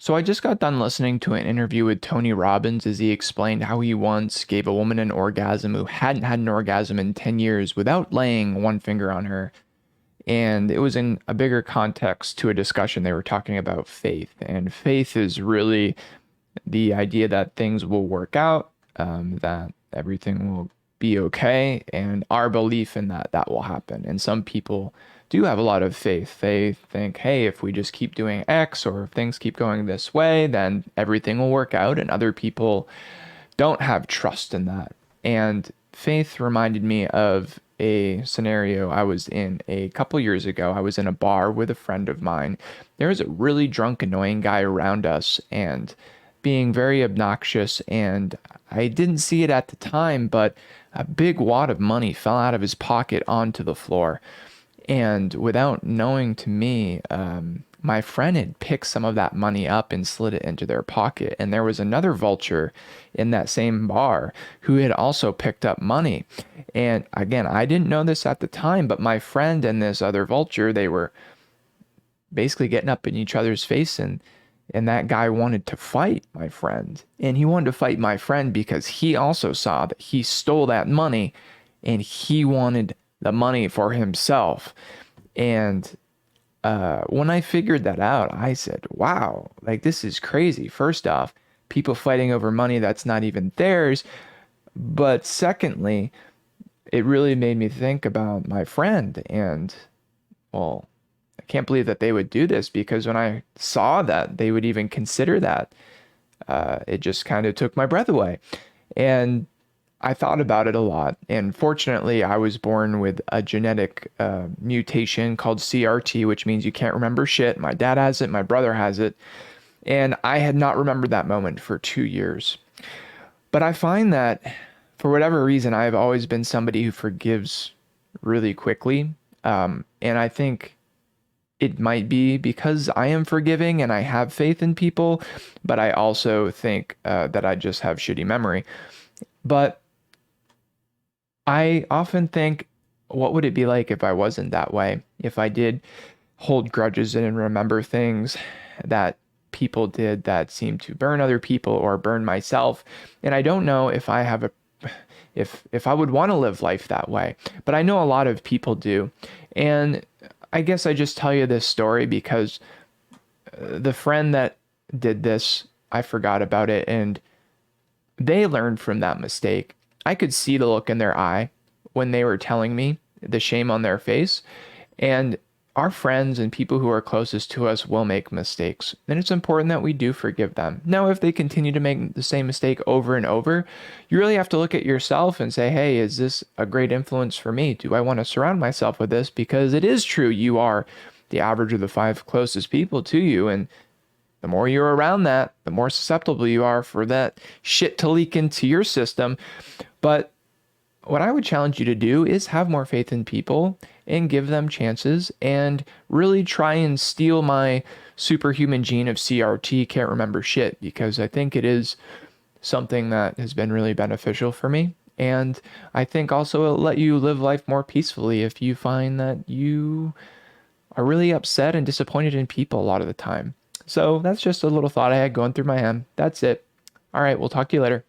So I just got done listening to an interview with Tony Robbins as he explained how he once gave a woman an orgasm who hadn't had an orgasm in 10 years without laying one finger on her. And it was in a bigger context to a discussion they were talking about faith. And faith is really the idea that things will work out, that everything will be okay, and our belief in that will happen. And some people do have a lot of faith. They think, hey, if we just keep doing X or if things keep going this way, then everything will work out. And other people don't have trust in that. And faith reminded me of a scenario I was in a couple years ago. I was in a bar with a friend of mine. There was a really drunk, annoying guy around us and being very obnoxious. And I didn't see it at the time, but a big wad of money fell out of his pocket onto the floor. And without knowing to me, my friend had picked some of that money up and slid it into their pocket. And there was another vulture in that same bar who had also picked up money. And again, I didn't know this at the time, but my friend and this other vulture, they were basically getting up in each other's face, and that guy wanted to fight my friend. And he wanted to fight my friend because he also saw that he stole that money and he wanted the money for himself. And when I figured that out, I said, wow, like this is crazy. First off, people fighting over money that's not even theirs. But secondly, it really made me think about my friend. And well, I can't believe that they would do this, because when I saw that they would even consider that, it just kind of took my breath away. And I thought about it a lot. And fortunately, I was born with a genetic mutation called CRT, which means you can't remember shit. My dad has it, my brother has it. And I had not remembered that moment for 2 years. But I find that for whatever reason, I've always been somebody who forgives really quickly. And I think it might be because I am forgiving and I have faith in people, but I also think that I just have shitty memory. But I often think, what would it be like if I wasn't that way? If I did hold grudges and remember things that people did that seemed to burn other people or burn myself. And I don't know if I have a if I would want to live life that way, but I know a lot of people do. And I guess I just tell you this story because the friend that did this, I forgot about it, and they learned from that mistake. I could see the look in their eye when they were telling me, the shame on their face. And our friends and people who are closest to us will make mistakes. And it's important that we do forgive them. Now, if they continue to make the same mistake over and over, you really have to look at yourself and say, hey, is this a great influence for me? Do I want to surround myself with this? Because it is true, you are the average of the five closest people to you. And the more you're around that, the more susceptible you are for that shit to leak into your system. But what I would challenge you to do is have more faith in people and give them chances and really try and steal my superhuman gene of CRT, can't remember shit, because I think it is something that has been really beneficial for me. And I think also it'll let you live life more peacefully if you find that you are really upset and disappointed in people a lot of the time. So that's just a little thought I had going through my head. That's it. All right, we'll talk to you later.